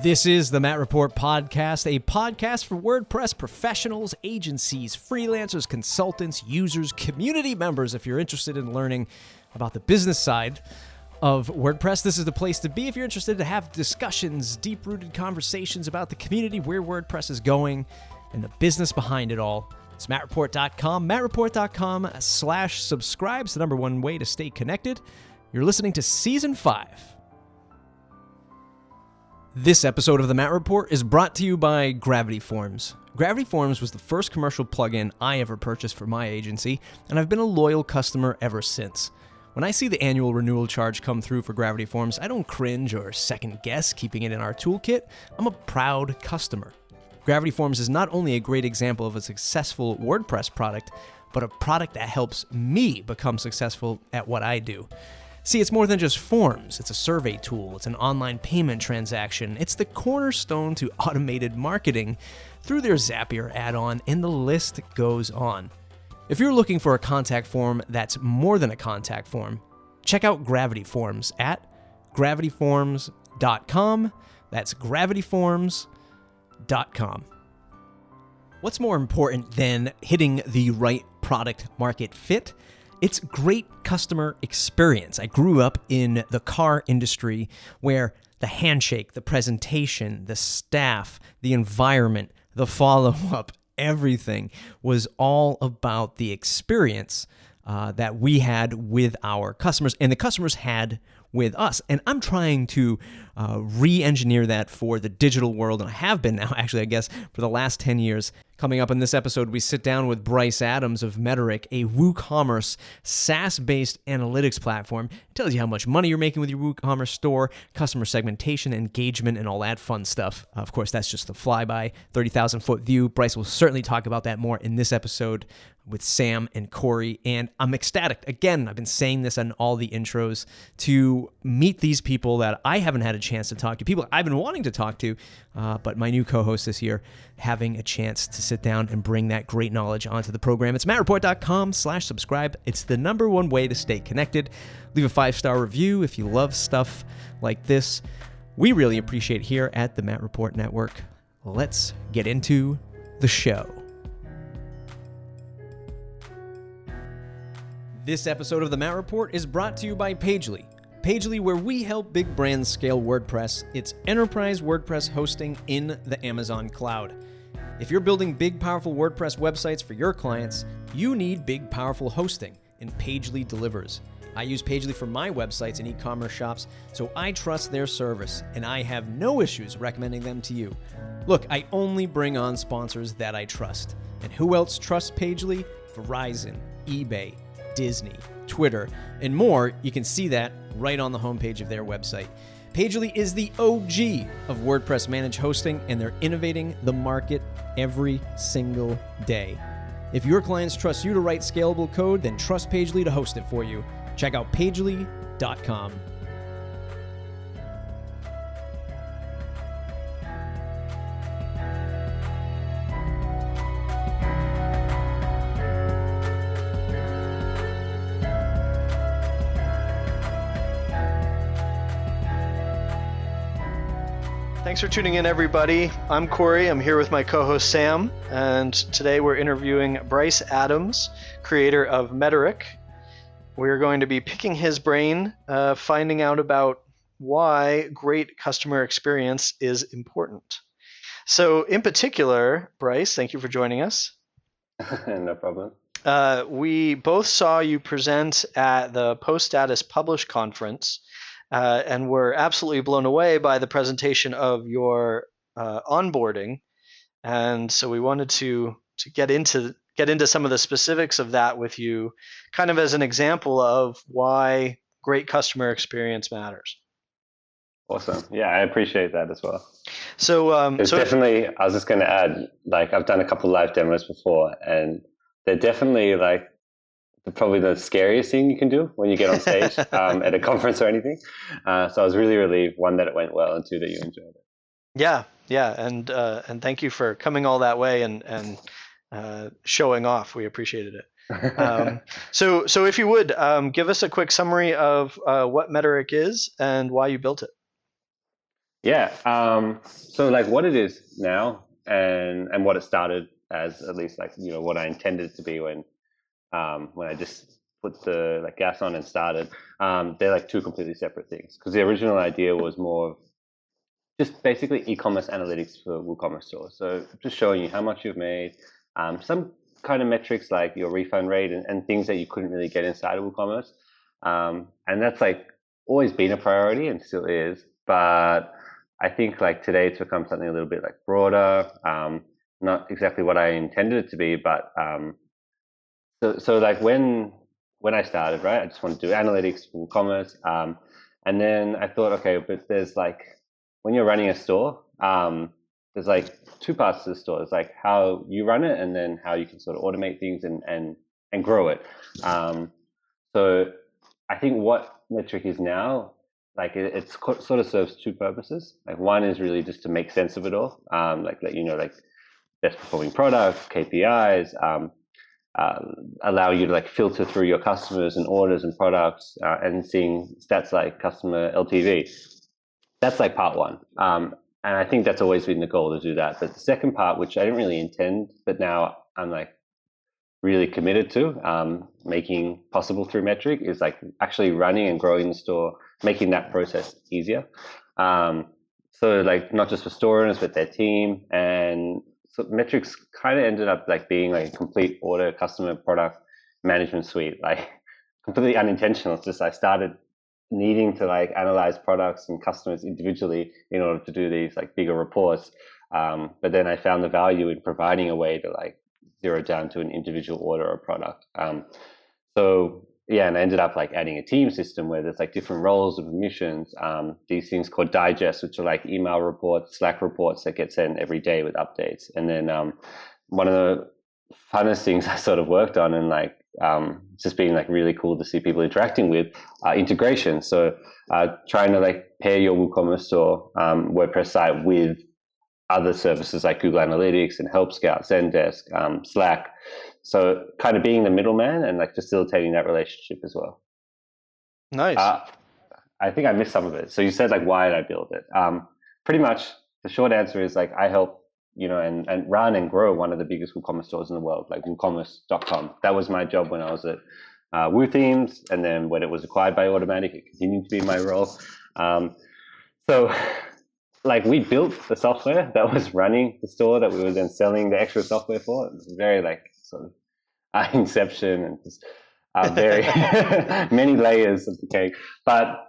This is the Matt Report Podcast, a podcast for WordPress professionals, agencies, freelancers, consultants, users, community members. If you're interested in learning about the business side of WordPress, this is the place to be. If you're interested to have discussions, deep-rooted conversations about the community, where WordPress is going, and the business behind it all, it's mattreport.com, mattreport.com/subscribe. It's the number one way to stay connected. You're listening to Season 5. This episode of the Matt Report is brought to you by Gravity Forms. Gravity Forms was the first commercial plugin I ever purchased for my agency, and I've been a loyal customer ever since. When I see the annual renewal charge come through for Gravity Forms, I don't cringe or second guess keeping it in our toolkit. I'm a proud customer. Gravity Forms is not only a great example of a successful WordPress product, but a product that helps me become successful at what I do. See, it's more than just forms. It's a survey tool. It's an online payment transaction. It's the cornerstone to automated marketing through their Zapier add-on, and the list goes on. If you're looking for a contact form that's more than a contact form, check out Gravity Forms at gravityforms.com. That's gravityforms.com. What's more important than hitting the right product market fit? It's great customer experience. I grew up in the car industry where the handshake, the presentation, the staff, the environment, the follow-up, everything was all about the experience that we had with our customers and the customers had with us. And I'm trying to re-engineer that for the digital world, and I have been now, actually, I guess, for the last 10 years. Coming up in this episode, we sit down with Bryce Adams of Metorik, a WooCommerce SaaS-based analytics platform. It tells you how much money you're making with your WooCommerce store, customer segmentation, engagement, and all that fun stuff. Of course, that's just the flyby, 30,000-foot view. Bryce will certainly talk about that more in this episode with Sam and Corry, and I'm ecstatic. Again, I've been saying this on all the intros, to meet these people that I haven't had a chance to talk to, people I've been wanting to talk to, but my new co-host this year having a chance to sit down and bring that great knowledge onto the program. It's mattreport.com/subscribe. It's the number one way to stay connected. Leave a 5-star review if you love stuff like this. We really appreciate it here at the Matt Report Network. Let's get into the show. This episode of the Matt Report is brought to you by Pagely. Pagely, where we help big brands scale WordPress. It's enterprise WordPress hosting in the Amazon cloud. If you're building big, powerful WordPress websites for your clients, you need big, powerful hosting, and Pagely delivers. I use Pagely for my websites and e-commerce shops, so I trust their service, and I have no issues recommending them to you. Look, I only bring on sponsors that I trust. And who else trusts Pagely? Verizon, eBay, Disney, Twitter, and more. You can see that right on the homepage of their website. Pagely is the OG of WordPress managed hosting, and they're innovating the market every single day. If your clients trust you to write scalable code, then trust Pagely to host it for you. Check out pagely.com. Thanks for tuning in, everybody. I'm Corry. I'm here with my co-host Sam, and today we're interviewing Bryce Adams, creator of Metorik. We're going to be picking his brain, finding out about why great customer experience is important. So in particular, Bryce, thank you for joining us. No problem. We both saw you present at the Post Status Publish conference, and were absolutely blown away by the presentation of your onboarding. And so we wanted to get into some of the specifics of that with you, kind of as an example of why great customer experience matters. Awesome. Yeah, I appreciate that as well. So, I was just going to add, like, I've done a couple live demos before, and they're definitely probably the scariest thing you can do when you get on stage at a conference or anything. So I was really relieved, one, that it went well, and two, that you enjoyed it. Yeah, and thank you for coming all that way and showing off. We appreciated it. So if you would give us a quick summary of what Metorik is and why you built it. Yeah. So like what it is now and what it started as, at least like, what I intended it to be when I just put the like gas on and started, they're like two completely separate things. Because the original idea was more of just basically e-commerce analytics for WooCommerce stores. So just showing you how much you've made, some kind of metrics like your refund rate and things that you couldn't really get inside of WooCommerce. And that's like always been a priority and still is. But I think like today it's become something a little bit like broader, not exactly what I intended it to be, but so like when I started, right, I just wanted to do analytics for WooCommerce, and then I thought, okay, but there's like when you're running a store, there's like two parts to the store. It's like how you run it, and then how you can sort of automate things and grow it. So I think what Metric is now, like it's sort of serves two purposes. Like one is really just to make sense of it all, like let you know like best performing products, KPIs. Allow you to like filter through your customers and orders and products, and seeing stats like customer LTV. That's like part one. And I think that's always been the goal to do that. But the second part, which I didn't really intend, but now I'm like really committed to making possible through Metric, is like actually running and growing the store, making that process easier. So like not just for store owners, but their team. And so Metrics kind of ended up like being like a complete order customer product management suite, like completely unintentional. It's just I started needing to like analyze products and customers individually in order to do these like bigger reports. But then I found the value in providing a way to like zero down to an individual order or product. So yeah, and I ended up like adding a team system where there's like different roles and permissions. These things called digests, which are like email reports, Slack reports that get sent every day with updates. And then one of the funnest things I sort of worked on, and like just being like really cool to see people interacting with, integration. So trying to like pair your WooCommerce or WordPress site with other services like Google Analytics and Help Scout, Zendesk, Slack. So kind of being the middleman and like facilitating that relationship as well. Nice. I think I missed some of it. So you said like, why did I build it? Pretty much the short answer is like I help, and run and grow one of the biggest WooCommerce stores in the world, like WooCommerce.com. That was my job when I was at WooThemes, and then when it was acquired by Automattic, it continued to be my role. So like we built the software that was running the store that we were then selling the extra software for. It was very like sort of inception and just very many layers of the cake. But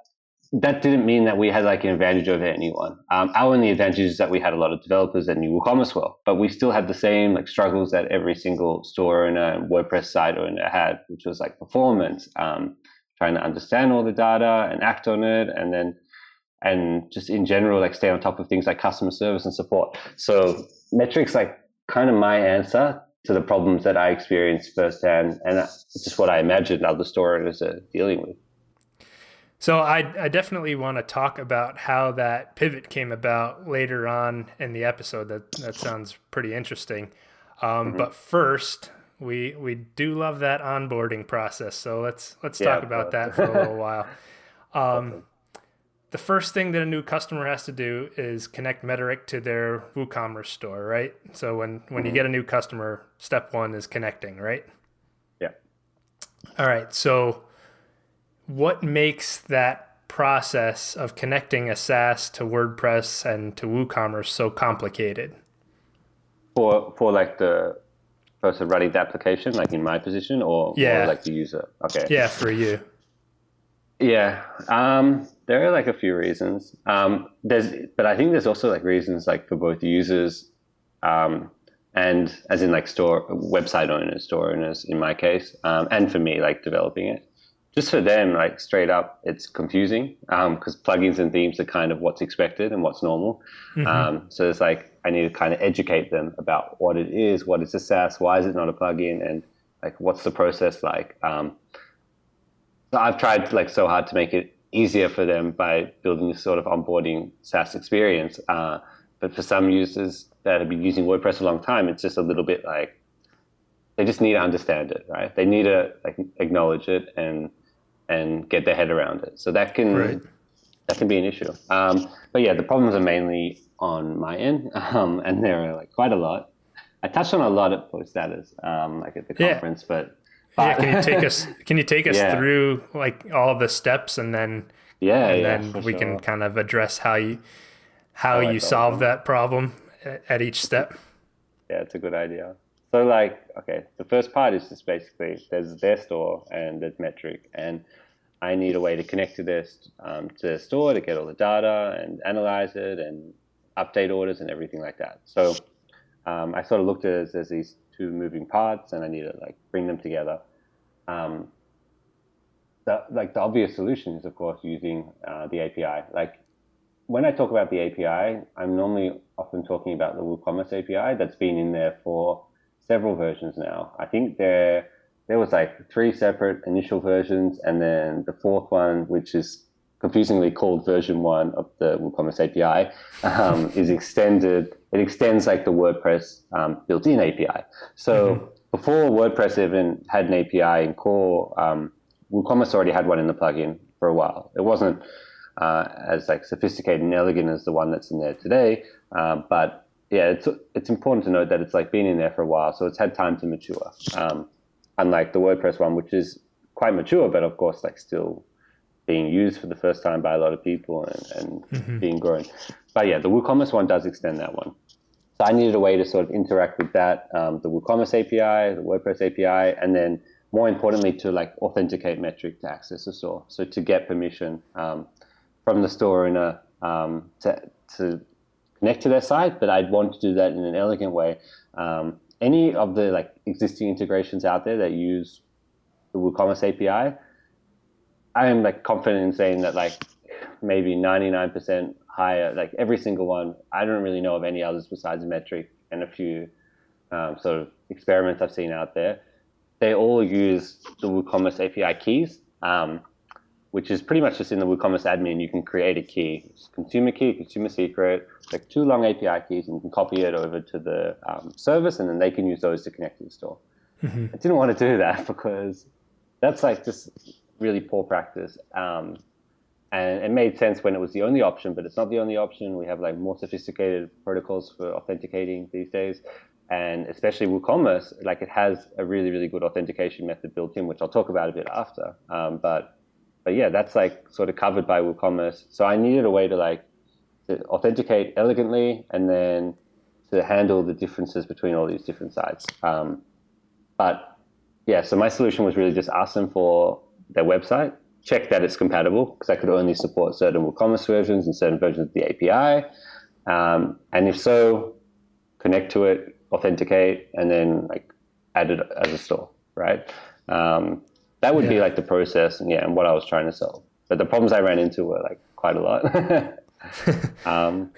that didn't mean that we had like an advantage over anyone. Our only advantage is that we had a lot of developers that knew WooCommerce well, but we still had the same like struggles that every single store owner and WordPress site owner had, which was like performance, trying to understand all the data and act on it, and just in general, like stay on top of things like customer service and support. So Metric's like kind of my answer to the problems that I experienced firsthand, and just what I imagine other store owners are dealing with. So I definitely want to talk about how that pivot came about later on in the episode. That sounds pretty interesting. But first, we do love that onboarding process. So let's talk about that for a little while. The first thing that a new customer has to do is connect Metorik to their WooCommerce store, right? So when you get a new customer, step one is connecting, right? Yeah. All right. So what makes that process of connecting a SaaS to WordPress and to WooCommerce so complicated? For like the person running the application, like in my position, or like the user? Okay. Yeah, for you. Yeah. There are like a few reasons. But I think there's also like reasons like for both users, and as in like website owners, store owners in my case, and for me, like developing it. Just for them, like straight up, it's confusing because plugins and themes are kind of what's expected and what's normal. So it's like I need to kind of educate them about what it is, what is a SaaS, why is it not a plugin, and like what's the process like. So I've tried like so hard to make it easier for them by building this sort of onboarding SaaS experience. But for some users that have been using WordPress a long time, it's just a little bit like they just need to understand it, right? They need to like acknowledge it and get their head around it. So that can that can be an issue. But yeah, the problems are mainly on my end, and there are like quite a lot. I touched on a lot at Post Status, like at the conference, but can you take us through like all the steps, and then we can kind of address how you solve that problem at each step. Yeah, it's a good idea. So like, okay, the first part is just basically there's their store and there's Metorik, and I need a way to connect to their store to get all the data and analyze it and update orders and everything like that. So I sort of looked at it as these two moving parts, and I need to like bring them together. The obvious solution is, of course, using the API. Like when I talk about the API, I'm normally often talking about the WooCommerce API that's been in there for several versions now. I think there was like 3 separate initial versions, and then the 4th one, which is confusingly called version 1 of the WooCommerce API, is extended. It extends like the WordPress built-in API. So before WordPress even had an API in core, WooCommerce already had one in the plugin for a while. It wasn't as like sophisticated and elegant as the one that's in there today, but yeah, it's important to note that it's like been in there for a while, so it's had time to mature. Unlike the WordPress one, which is quite mature, but of course like still being used for the first time by a lot of people and being grown. But yeah, the WooCommerce one does extend that one. So I needed a way to sort of interact with that, the WooCommerce API, the WordPress API, and then more importantly to like authenticate Metorik to access the store. So to get permission from the store owner to connect to their site, but I'd want to do that in an elegant way. Any of the like existing integrations out there that use the WooCommerce API, I am like confident in saying that like maybe 99% higher, like every single one. I don't really know of any others besides Metorik and a few sort of experiments I've seen out there. They all use the WooCommerce API keys, which is pretty much just in the WooCommerce admin. You can create a key, it's consumer key, consumer secret, like 2 long API keys, and you can copy it over to the service, and then they can use those to connect to the store. I didn't want to do that because that's like just really poor practice. And it made sense when it was the only option, but it's not the only option. We have like more sophisticated protocols for authenticating these days. And especially WooCommerce, like it has a really, really good authentication method built in, which I'll talk about a bit after. But yeah, that's like sort of covered by WooCommerce. So I needed a way to like to authenticate elegantly and then to handle the differences between all these different sites. But yeah, so my solution was really just ask them for their website, check that it's compatible, because I could only support certain WooCommerce versions and certain versions of the API. And if so, connect to it, authenticate, and then like add it as a store, right? That would be like the process and what I was trying to solve. But the problems I ran into were like quite a lot. Well,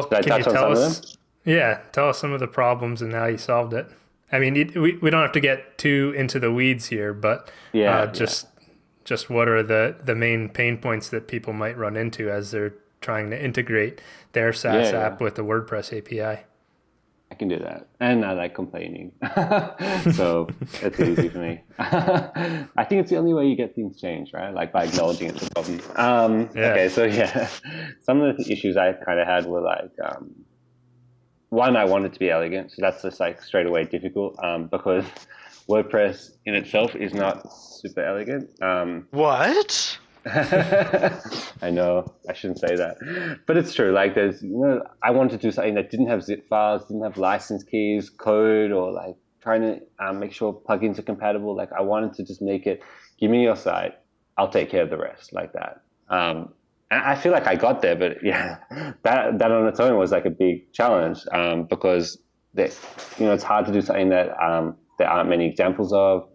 can you tell us? Yeah, tell us some of the problems and how you solved it. I mean, we don't have to get too into the weeds here, but just what are the main pain points that people might run into as they're trying to integrate their SaaS app with the WordPress API? I can do that. And I like complaining. So it's easy for me. I think it's the only way you get things changed, right? Like by acknowledging it's a problem. Okay, so some of the issues I kind of had were like, one, I wanted to be elegant. So that's just like straight away difficult because WordPress in itself is not super elegant. What? I know I shouldn't say that, but it's true. Like there's, I wanted to do something that didn't have zip files, didn't have license keys, code, or like trying to make sure plugins are compatible. Like I wanted to just make it, give me your site, I'll take care of the rest, like that. And I feel like I got there, but that on its own was like a big challenge because it's hard to do something that there aren't many examples of.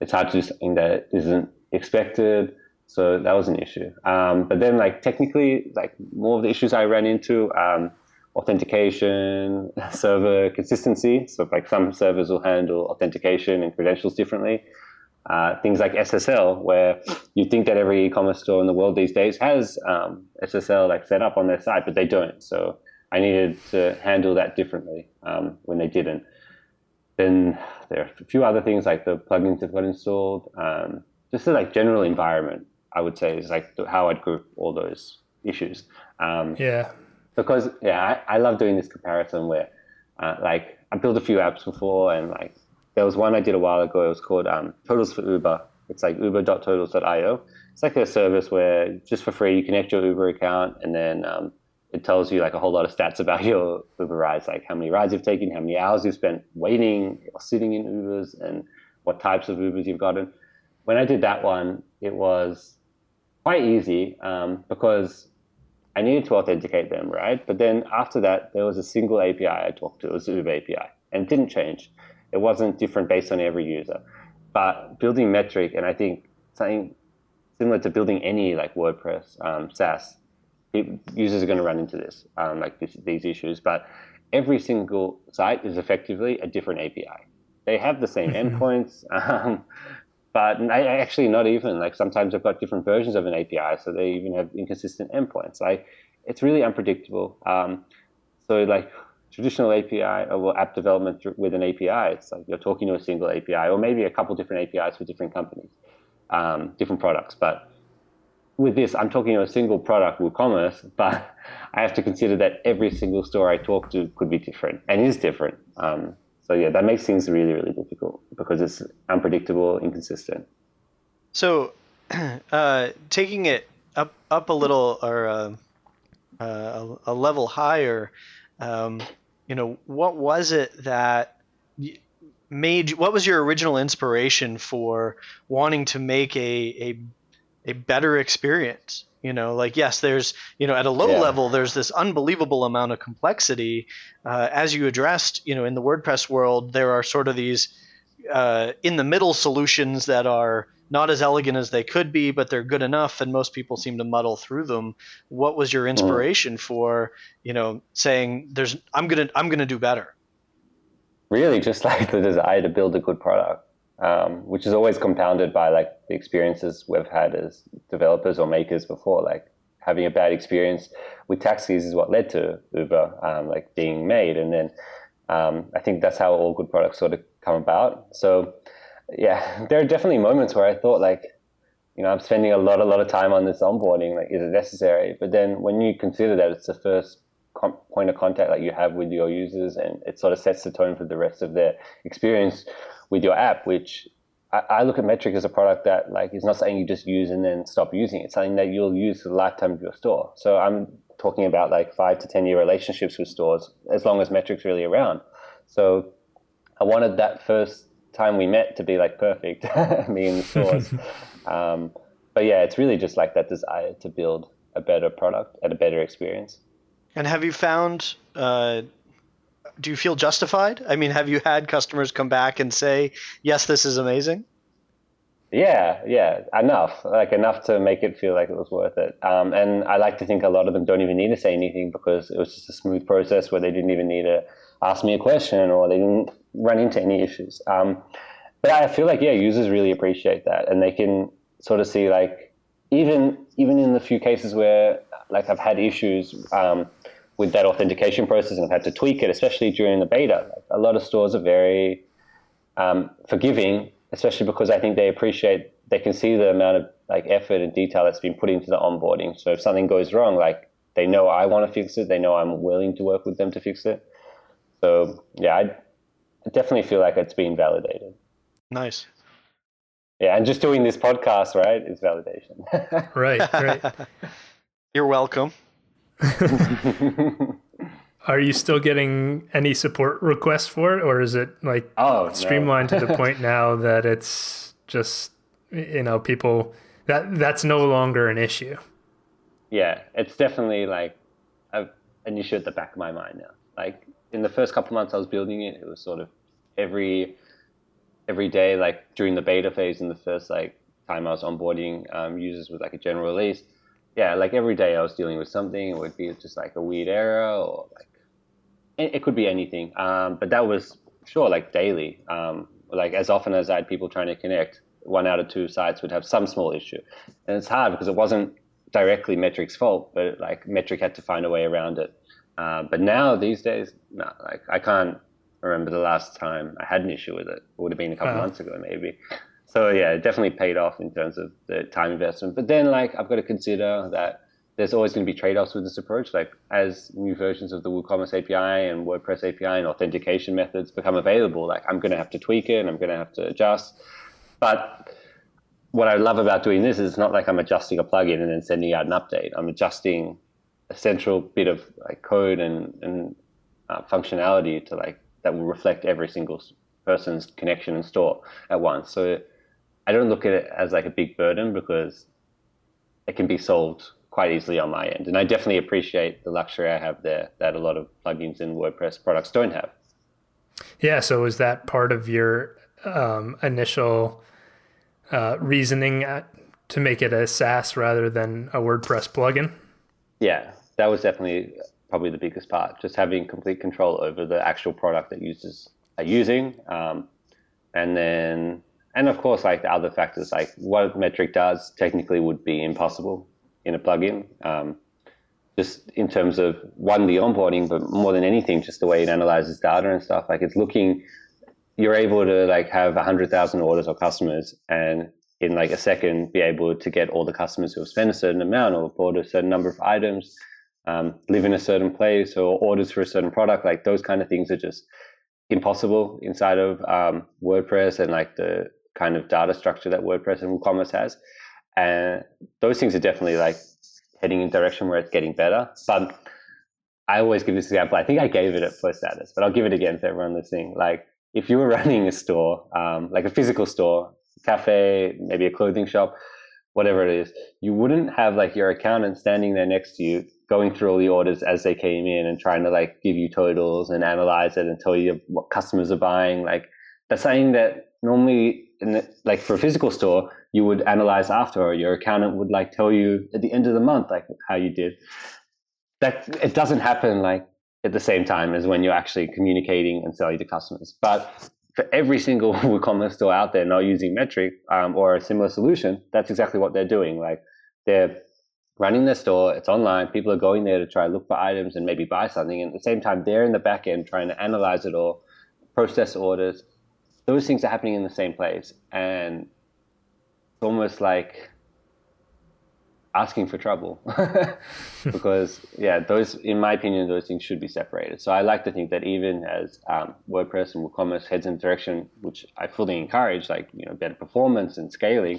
It's hard to do something that isn't expected. So that was an issue. But then like technically, like more of the issues I ran into, authentication, server consistency. So like some servers will handle authentication and credentials differently. Things like SSL, where you think that every e-commerce store in the world these days has SSL like set up on their site, but they don't. So I needed to handle that differently when they didn't. Then there are a few other things like the plugins that got installed. Just the like general environment, I would say, is like how I'd group all those issues. Yeah. Because I love doing this comparison where like I built a few apps before, and like there was one I did a while ago. It was called Totals for Uber. It's like uber.totals.io. It's like a service where just for free you connect your Uber account, and then it tells you like a whole lot of stats about your Uber rides, like how many rides you've taken, how many hours you've spent waiting or sitting in Ubers, and what types of Ubers you've gotten. When I did that one, it was quite easy because I needed to authenticate them, right? But then after that, there was a single API I talked to. It was the Uber API, and it didn't change. It wasn't different based on every user. But building Metorik, and I think something similar to building any like WordPress SaaS, users are going to run into this, these issues. But every single site is effectively a different API. They have the same endpoints, but I actually not even. Like sometimes they've got different versions of an API, so they even have inconsistent endpoints. Like it's really unpredictable. So like traditional API or app development with an API, it's like you're talking to a single API or maybe a couple different APIs for different companies, different products. But with this, I'm talking to a single product, WooCommerce, but I have to consider that every single store I talk to could be different and is different. So yeah, that makes things really, really difficult because it's unpredictable, inconsistent. So taking it up a little, or a level higher, what was it that what was your original inspiration for wanting to make a better experience? Yes, there's, at a low level, there's this unbelievable amount of complexity. As you addressed, in the WordPress world, there are sort of these in the middle solutions that are not as elegant as they could be, but they're good enough, and most people seem to muddle through them. What was your inspiration for, saying I'm gonna do better? Really, just like the desire to build a good product, which is always compounded by like the experiences we've had as developers or makers before. Like having a bad experience with taxis is what led to Uber like being made, and then I think that's how all good products sort of come about. So yeah, there are definitely moments where I thought like, I'm spending a lot of time on this onboarding. Like, is it necessary? But then when you consider that it's the first point of contact that you have with your users, and it sort of sets the tone for the rest of their experience with your app, which I look at Metorik as a product that like is not something you just use and then stop using. It's something that you'll use for the lifetime of your store. So I'm talking about like 5 to 10 year relationships with stores as long as Metorik's really around. So I wanted that first time we met to be like perfect, me in the stores. But yeah, it's really just like that desire to build a better product and a better experience. And have you found, do you feel justified? I mean, have you had customers come back and say, yes, this is amazing? Yeah, enough to make it feel like it was worth it. And I like to think a lot of them don't even need to say anything because it was just a smooth process where they didn't even need to ask me a question or they didn't run into any issues. But I feel like, users really appreciate that, and they can sort of see like, even in the few cases where like I've had issues with that authentication process and I've had to tweak it, especially during the beta. Like, a lot of stores are very forgiving, especially because I think they can see the amount of like effort and detail that's been put into the onboarding. So if something goes wrong, like they know I want to fix it, they know I'm willing to work with them to fix it. So yeah, I definitely feel like it's been validated. Nice. Yeah, and just doing this podcast, right, is validation. Right. You're welcome. Are you still getting any support requests for it, or is it like streamlined to the point now that it's just, people that's no longer an issue? Yeah, it's definitely like an issue at the back of my mind now. Like in the first couple of months I was building it, it was sort of every day, like during the beta phase and the first like time I was onboarding users with like a general release. Yeah, like every day I was dealing with something. It would be just like a weird error or like it could be anything. But that was like daily. Like as often as I had people trying to connect, 1 out of 2 sites would have some small issue. And it's hard because it wasn't directly Metorik's fault, but like Metorik had to find a way around it. But now these days, no, like I can't remember the last time I had an issue with it. It would have been a couple months ago maybe. So yeah, it definitely paid off in terms of the time investment. But then like I've got to consider that there's always going to be trade-offs with this approach. Like as new versions of the WooCommerce API and WordPress API and authentication methods become available, like I'm going to have to tweak it and I'm going to have to adjust. But what I love about doing this is it's not like I'm adjusting a plugin and then sending out an update. I'm adjusting a central bit of like code and functionality to like that will reflect every single person's connection and store at once. So I don't look at it as like a big burden because it can be solved quite easily on my end. And I definitely appreciate the luxury I have there that a lot of plugins and WordPress products don't have. Yeah. So was that part of your initial reasoning to make it a SaaS rather than a WordPress plugin? Yeah, that was definitely probably the biggest part, just having complete control over the actual product that users are using. And of course, like the other factors, like what Metorik does technically would be impossible in a plugin. Just in terms of one, the onboarding, but more than anything, just the way it analyzes data and stuff. Like it's looking, you're able to like have 100,000 orders or customers and in like a second be able to get all the customers who have spent a certain amount or bought a certain number of items, live in a certain place or orders for a certain product. Like those kind of things are just impossible inside of WordPress and like the kind of data structure that WordPress and WooCommerce has. And those things are definitely like heading in a direction where it's getting better. But I always give this example. I think I gave it at first status, but I'll give it again for everyone listening. Like if you were running a store, like a physical store, cafe, maybe a clothing shop, whatever it is, you wouldn't have like your accountant standing there next to you going through all the orders as they came in and trying to like give you totals and analyze it and tell you what customers are buying. Like that's something that normally like for a physical store you would analyze after, or your accountant would like tell you at the end of the month like how you did. That it doesn't happen like at the same time as when you're actually communicating and selling to customers. But for every single WooCommerce store out there not using Metorik or a similar solution, that's exactly what they're doing. Like they're running their store, it's online, people are going there to try to look for items and maybe buy something, and at the same time they're in the back end trying to analyze it all, process orders. Those things are happening in the same place, and it's almost like asking for trouble because those, in my opinion, those things should be separated. So I like to think that even as WordPress and WooCommerce heads in a direction which I fully encourage, like better performance and scaling,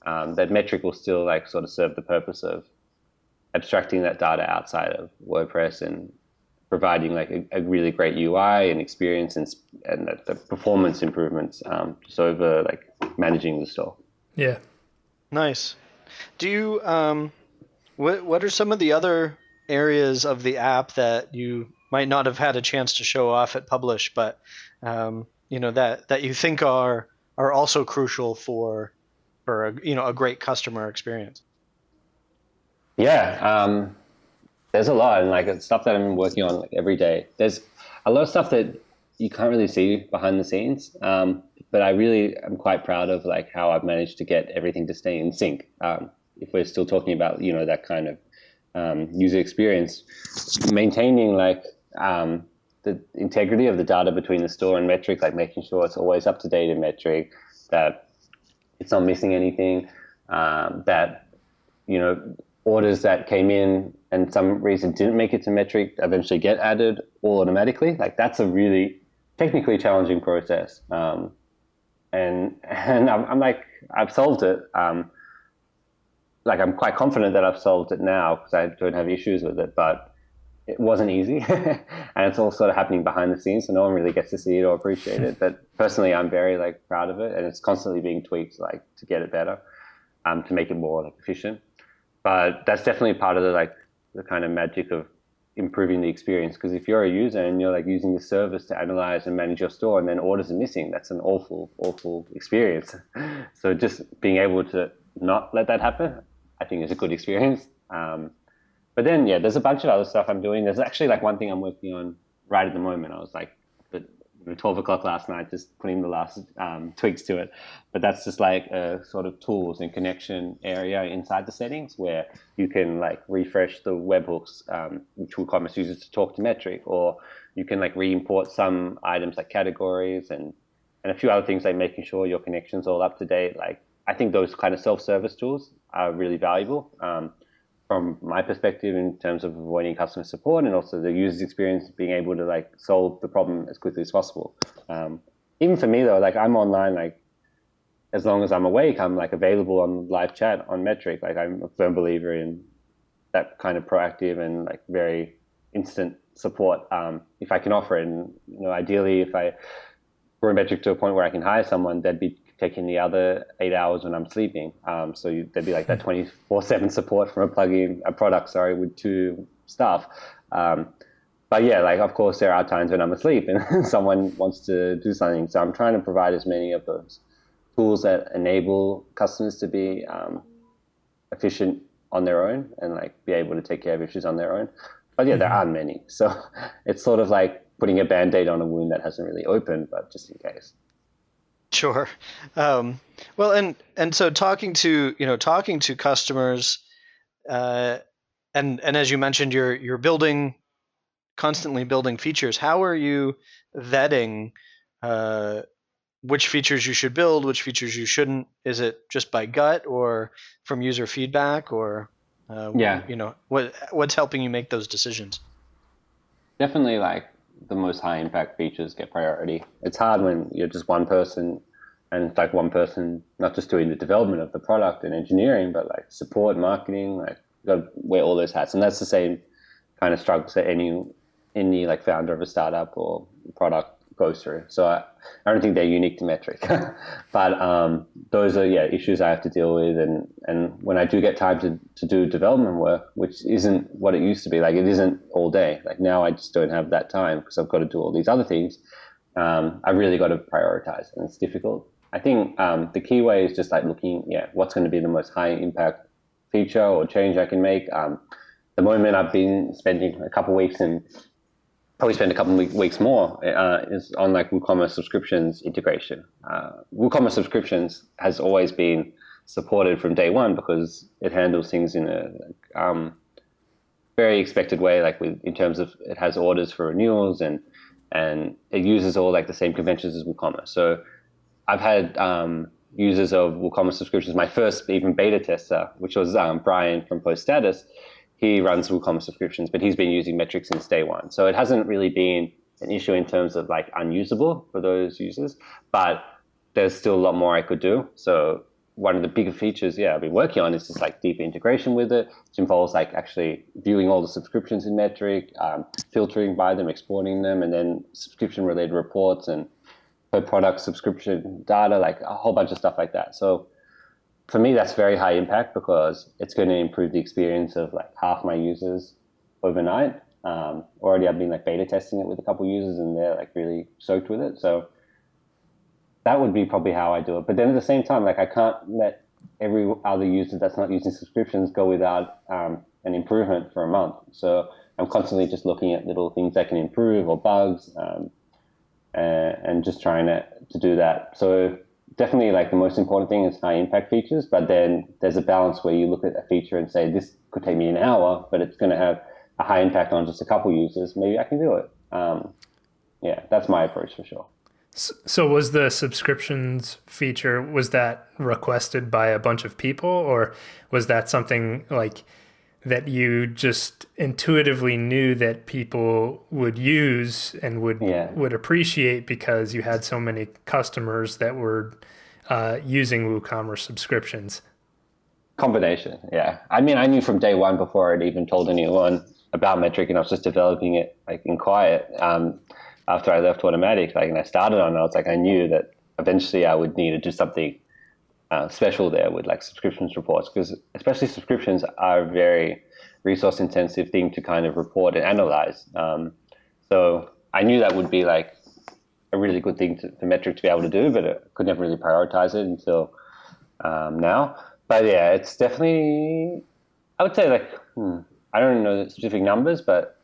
that Metorik will still like sort of serve the purpose of abstracting that data outside of WordPress and providing like a really great UI and experience and the performance improvements just over like managing the store. Yeah. Nice. Do you what are some of the other areas of the app that you might not have had a chance to show off at Publish, but that you think are also crucial for a great customer experience? Yeah, there's a lot, and like it's stuff that I'm working on like every day. There's a lot of stuff that you can't really see behind the scenes, but I really am quite proud of like how I've managed to get everything to stay in sync. If we're still talking about that kind of user experience, maintaining like the integrity of the data between the store and Metorik, like making sure it's always up to date in Metorik, that it's not missing anything, that orders that came in and some reason didn't make it to Metorik eventually get added all automatically. Like that's a really technically challenging process. And I'm like, I've solved it. Like I'm quite confident that I've solved it now because I don't have issues with it, but it wasn't easy. And it's all sort of happening behind the scenes, so no one really gets to see it or appreciate it. But personally, I'm very like proud of it, and it's constantly being tweaked like to get it better, to make it more like efficient. But that's definitely part of the kind of magic of improving the experience. Because if you're a user and you're like using the service to analyze and manage your store, and then orders are missing, that's an awful experience. So just being able to not let that happen, I think is a good experience. But then there's a bunch of other stuff I'm doing. There's actually like one thing I'm working on right at the moment. I was like at 12 o'clock last night, just putting the last tweaks to it. But that's just like a sort of tools and connection area inside the settings where you can like refresh the webhooks, which WooCommerce uses to talk to Metorik, or you can like re-import some items like categories and a few other things like making sure your connection's all up to date. Like I think those kind of self-service tools are really valuable from from my perspective in terms of avoiding customer support and also the user's experience, being able to like solve the problem as quickly as possible. Even for me though, like I'm online, like as long as I'm awake, I'm like available on live chat on Metorik. Like I'm a firm believer in that kind of proactive and like very instant support if I can offer it. And ideally, if I grew Metorik to a point where I can hire someone, they'd be taking the other 8 hours when I'm sleeping. So there'd be like that 24/7 support from a product, with 2 staff. But yeah, like of course there are times when I'm asleep and someone wants to do something. So I'm trying to provide as many of those tools that enable customers to be efficient on their own and like be able to take care of issues on their own. But yeah, there aren't many. So it's sort of like putting a Band-Aid on a wound that hasn't really opened, but just in case. Sure. Well, and so talking to customers, and as you mentioned, you're constantly building features. How are you vetting which features you should build, which features you shouldn't? Is it just by gut or from user feedback, or what's helping you make those decisions? Definitely, like the most high impact features get priority. It's hard when you're just one person, and it's like one person not just doing the development of the product and engineering, but like support, marketing. Like you got to wear all those hats, and that's the same kind of struggles that any like founder of a startup or product goes through. So I don't think they're unique to Metorik, but those are issues I have to deal with. And when I do get time to do development work, which isn't what it used to be, like it isn't all day. Like now I just don't have that time because I've got to do all these other things. I really got to prioritize, and it's difficult. I think the key way is just like looking, what's going to be the most high impact feature or change I can make. The moment I've been spending a couple of weeks and probably spend a couple of weeks more is on like WooCommerce subscriptions integration. WooCommerce subscriptions has always been supported from day one because it handles things in a very expected way, like in terms of it has orders for renewals and it uses all like the same conventions as WooCommerce. So I've had users of WooCommerce subscriptions. My first even beta tester, which was Brian from Post Status, he runs WooCommerce subscriptions, but he's been using Metorik since day one. So it hasn't really been an issue in terms of like unusable for those users, but there's still a lot more I could do. So one of the bigger features, I've been working on is just like deep integration with it, which involves like actually viewing all the subscriptions in Metorik, filtering by them, exporting them, and then subscription related reports and per product subscription data, like a whole bunch of stuff like that. So for me, that's very high impact because it's going to improve the experience of like half my users overnight. Already I've been like beta testing it with a couple of users and they're like really stoked with it. So that would be probably how I do it. But then at the same time, like I can't let every other user that's not using subscriptions go without an improvement for a month. So I'm constantly just looking at little things that can improve or bugs and just trying to do that. So definitely like the most important thing is high impact features, but then there's a balance where you look at a feature and say, this could take me an hour, but it's going to have a high impact on just a couple users. Maybe I can do it. That's my approach for sure. So was the subscriptions feature, was that requested by a bunch of people, or was that something like that you just intuitively knew that people would use and would appreciate because you had so many customers that were using WooCommerce subscriptions? Combination, yeah. I mean, I knew from day one before I'd even told anyone about Metorik, and I was just developing it like in quiet. After I left Automattic, and I started on it, I knew that eventually I would need to do something special there with like subscriptions reports, because especially subscriptions are a very resource intensive thing to kind of report and analyze. So I knew that would be like a really good thing for Metorik to be able to do, but I could never really prioritize it until now. But yeah, it's definitely, I would say like, I don't know the specific numbers, but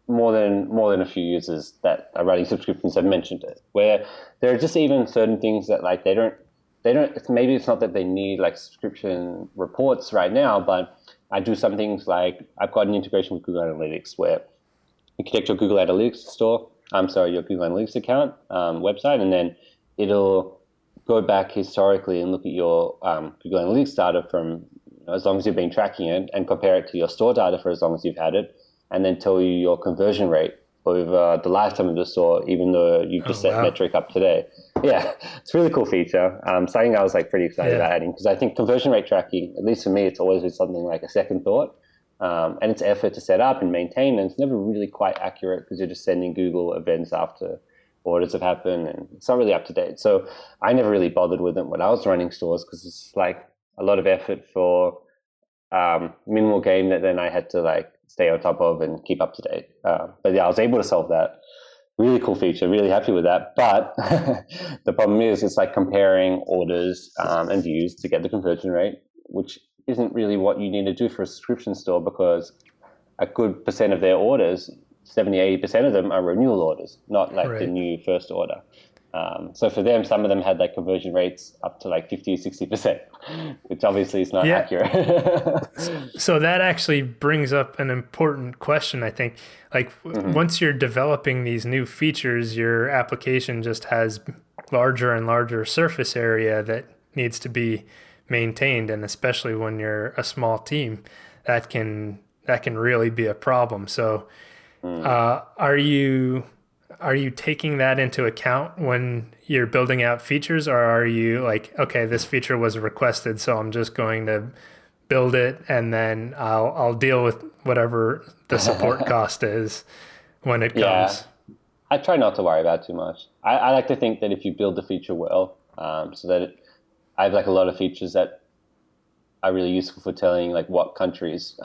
more than a few users that are running subscriptions have mentioned it, where there are just even certain things that like they don't, maybe it's not that they need like subscription reports right now, but I do some things like I've got an integration with Google Analytics where you connect your Google Analytics your Google Analytics account website, and then it'll go back historically and look at your Google Analytics data from as long as you've been tracking it, and compare it to your store data for as long as you've had it, and then tell you your conversion rate over the lifetime of the store, even though you've just set Metorik up today. Yeah, it's a really cool feature. Something I was like pretty excited about adding, because I think conversion rate tracking, at least for me, it's always been something like a second thought. And it's effort to set up and maintain, and it's never really quite accurate because you're just sending Google events after orders have happened, and it's not really up to date. So I never really bothered with it when I was running stores, because it's like a lot of effort for minimal gain that then I had to like stay on top of and keep up to date. But yeah, I was able to solve that. Really cool feature, really happy with that. But the problem is it's like comparing orders and views to get the conversion rate, which isn't really what you need to do for a subscription store, because a good percent of their orders, 70-80% of them are renewal orders, not like the new first order. So for them, some of them had like conversion rates up to like 50-60%, which obviously is not accurate. So that actually brings up an important question, I think. Like once you're developing these new features, your application just has larger and larger surface area that needs to be maintained, and especially when you're a small team, that can really be a problem. So are you taking that into account when you're building out features, or are you like, okay, this feature was requested, so I'm just going to build it and then I'll deal with whatever the support cost is when it comes? I try not to worry about it too much. I like to think that if you build the feature well, so that I have like a lot of features that are really useful for telling like what countries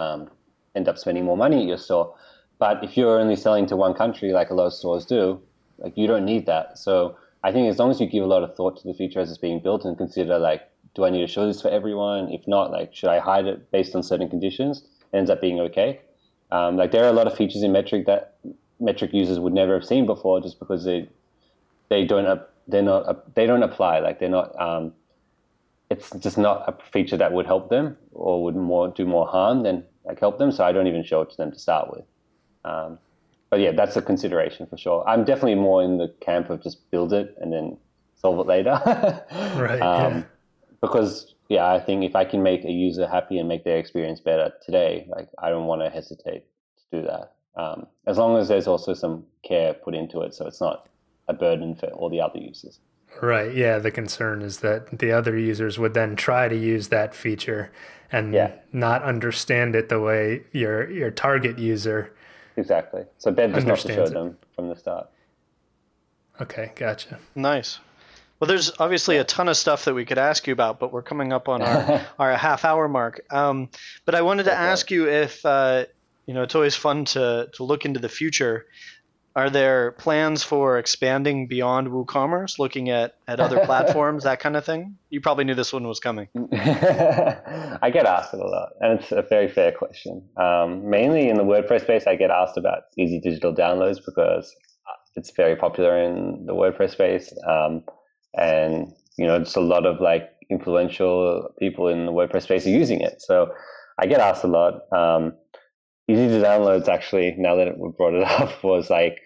end up spending more money at your store. But if you're only selling to one country, like a lot of stores do, like you don't need that. So I think as long as you give a lot of thought to the feature as it's being built and consider like, do I need to show this for everyone? If not, like, should I hide it based on certain conditions? It ends up being okay. Like there are a lot of features in Metorik that Metorik users would never have seen before, just because they don't apply. Like they're not. It's just not a feature that would help them, or would do more harm than like help them. So I don't even show it to them to start with. But yeah, that's a consideration for sure. I'm definitely more in the camp of just build it and then solve it later. Because I think if I can make a user happy and make their experience better today, like I don't want to hesitate to do that. As long as there's also some care put into it, so it's not a burden for all the other users. Right. Yeah. The concern is that the other users would then try to use that feature and not understand it the way your target user. Exactly. So better just not to show them from the start. Okay. Gotcha. Nice. Well, there's obviously a ton of stuff that we could ask you about, but we're coming up on our half-hour mark. But I wanted to ask you if, it's always fun to look into the future. Are there plans for expanding beyond WooCommerce, looking at other platforms, that kind of thing? You probably knew this one was coming. I get asked it a lot, and it's a very fair question. Mainly in the WordPress space, I get asked about easy digital downloads because it's very popular in the WordPress space. And, just a lot of like influential people in the WordPress space are using it. So I get asked a lot. Easy to downloads, actually, now that we brought it up, was like,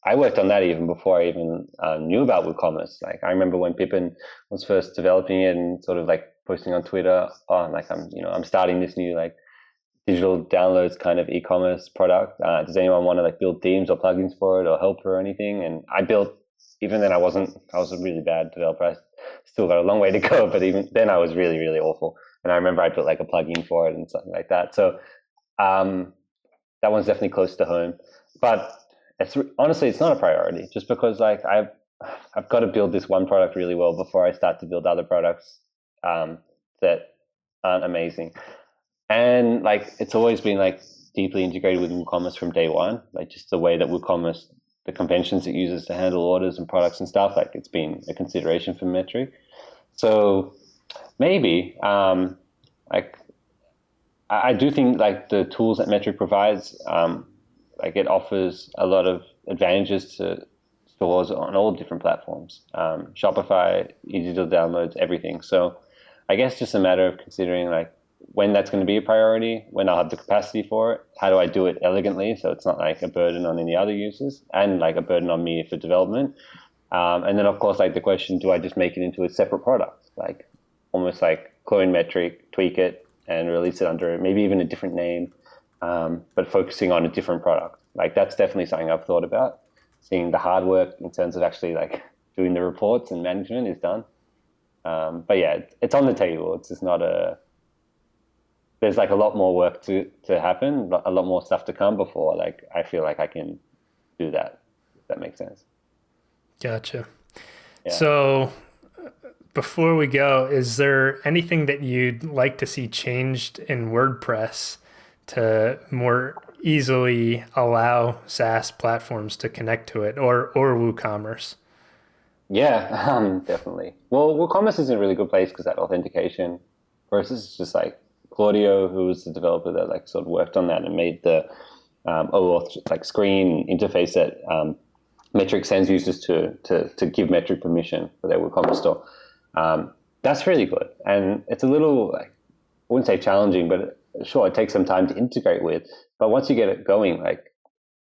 I worked on that even before I even knew about WooCommerce. Like I remember when Pippin was first developing it and sort of like posting on Twitter, I'm starting this new like digital downloads kind of e-commerce product. Does anyone want to like build themes or plugins for it or help or anything? And I built, even then I was a really bad developer. I still got a long way to go, but even then I was really, really awful. And I remember I built like a plugin for it and something like that. So that one's definitely close to home, but honestly, it's not a priority, just because like I've got to build this one product really well before I start to build other products that aren't amazing. And like it's always been like deeply integrated with WooCommerce from day one, like just the way that WooCommerce, the conventions it uses to handle orders and products and stuff, like it's been a consideration for Metorik. So maybe I do think like the tools that Metorik provides, like it offers a lot of advantages to stores on all different platforms, Shopify, easy to download, everything. So I guess just a matter of considering like when that's going to be a priority, when I'll have the capacity for it, how do I do it elegantly so it's not like a burden on any other users and like a burden on me for development. And then of course like the question, do I just make it into a separate product, like almost like clone Metorik, tweak it, and release it under maybe even a different name, but focusing on a different product. Like that's definitely something I've thought about. Seeing the hard work in terms of actually like doing the reports and management is done. But yeah, it's on the table. It's just not there's like a lot more work to happen, a lot more stuff to come before like I feel like I can do that, if that makes sense. Gotcha. Yeah. So before we go, is there anything that you'd like to see changed in WordPress to more easily allow SaaS platforms to connect to it, or WooCommerce? Yeah, definitely. Well, WooCommerce is in a really good place because that authentication process is just like Claudio, who was the developer that like sort of worked on that and made the OAuth like screen interface that Metorik sends users to give Metorik permission for their WooCommerce store. That's really good, and it's a little like, I wouldn't say challenging, but sure, it takes some time to integrate with. But once you get it going, like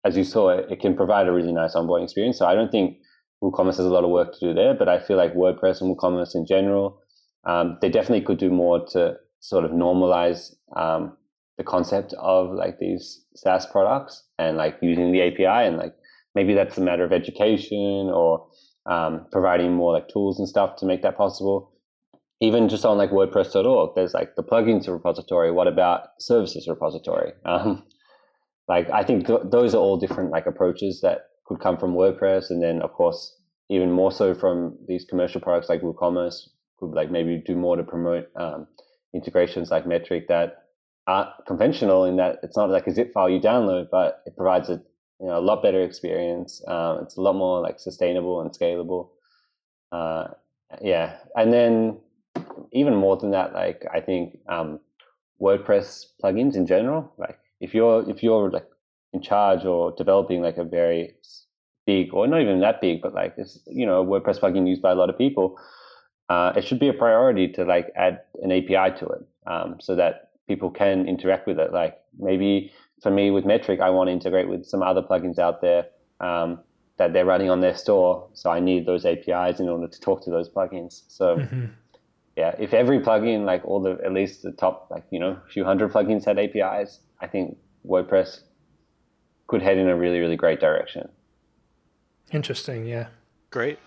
as you saw, it can provide a really nice onboarding experience. So I don't think WooCommerce has a lot of work to do there, but I feel like WordPress and WooCommerce in general, they definitely could do more to sort of normalize the concept of like these SaaS products and like using the API, and like maybe that's a matter of education or providing more like tools and stuff to make that possible. Even just on like WordPress.org, there's like the plugins repository. What about services repository? Like I think those are all different like approaches that could come from WordPress, and then of course even more so from these commercial products like WooCommerce could like maybe do more to promote integrations like Metorik that aren't conventional in that it's not like a zip file you download, but it provides a lot better experience. It's a lot more like sustainable and scalable. Yeah, and then even more than that, like I think WordPress plugins in general, like if you're like in charge or developing like a very big, or not even that big, but like it's a WordPress plugin used by a lot of people, it should be a priority to like add an API to it, so that people can interact with it. Like maybe for me with Metorik, I want to integrate with some other plugins out there that they're running on their store, so I need those APIs in order to talk to those plugins. So yeah, if every plugin, like at least the top like few hundred plugins had APIs, I think WordPress could head in a really, really great direction. Interesting. Yeah. Great.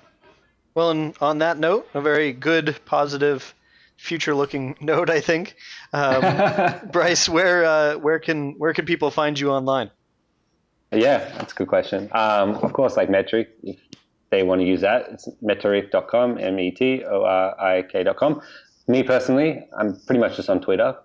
Well, and on that note, a very good, positive, future-looking note, I think. Bryce, where can people find you online? Yeah, that's a good question. Of course, like Metorik, if they want to use that, it's metorik.com, metorik.com. Me personally, I'm pretty much just on Twitter,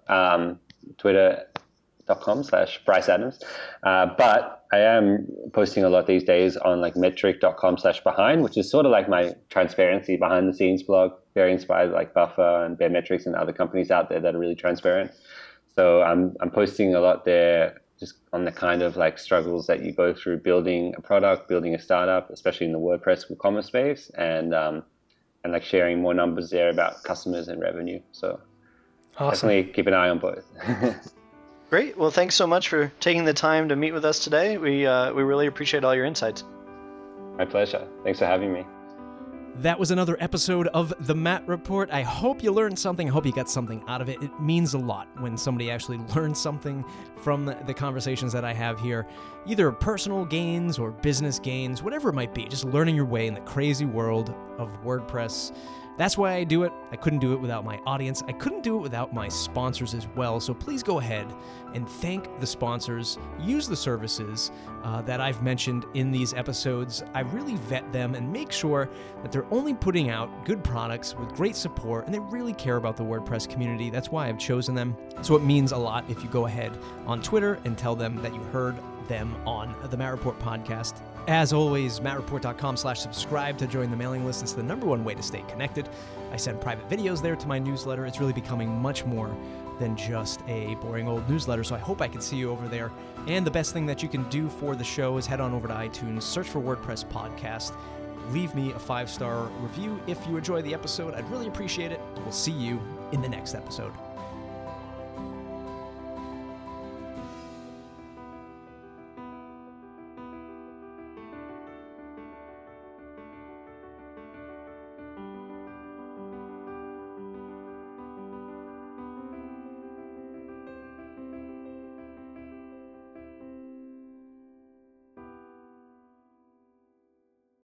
twitter.com/Bryce Adams. But I am posting a lot these days on like metorik.com/behind, which is sort of like my transparency behind the scenes blog, very inspired like Buffer and Baremetrics and other companies out there that are really transparent. So I'm posting a lot there, just on the kind of like struggles that you go through building a product, building a startup, especially in the WordPress WooCommerce space, and like sharing more numbers there about customers and revenue. So awesome. Definitely keep an eye on both. Great. Well, thanks so much for taking the time to meet with us today. We really appreciate all your insights. My pleasure. Thanks for having me. That was another episode of The Matt Report. I hope you learned something. I hope you got something out of it. It means a lot when somebody actually learns something from the conversations that I have here, either personal gains or business gains, whatever it might be, just learning your way in the crazy world of WordPress. That's why I do it. I couldn't do it without my audience. I couldn't do it without my sponsors as well. So please go ahead and thank the sponsors. Use the services that I've mentioned in these episodes. I really vet them and make sure that they're only putting out good products with great support, and they really care about the WordPress community. That's why I've chosen them. So it means a lot if you go ahead on Twitter and tell them that you heard them on the Matt Report podcast. As always, mattreport.com/subscribe to join the mailing list. It's the #1 way to stay connected. I send private videos there to my newsletter. It's really becoming much more than just a boring old newsletter, so I hope I can see you over there. And the best thing that you can do for the show is head on over to iTunes, search for WordPress Podcast, leave me a 5-star review if you enjoy the episode. I'd really appreciate it. We'll see you in the next episode.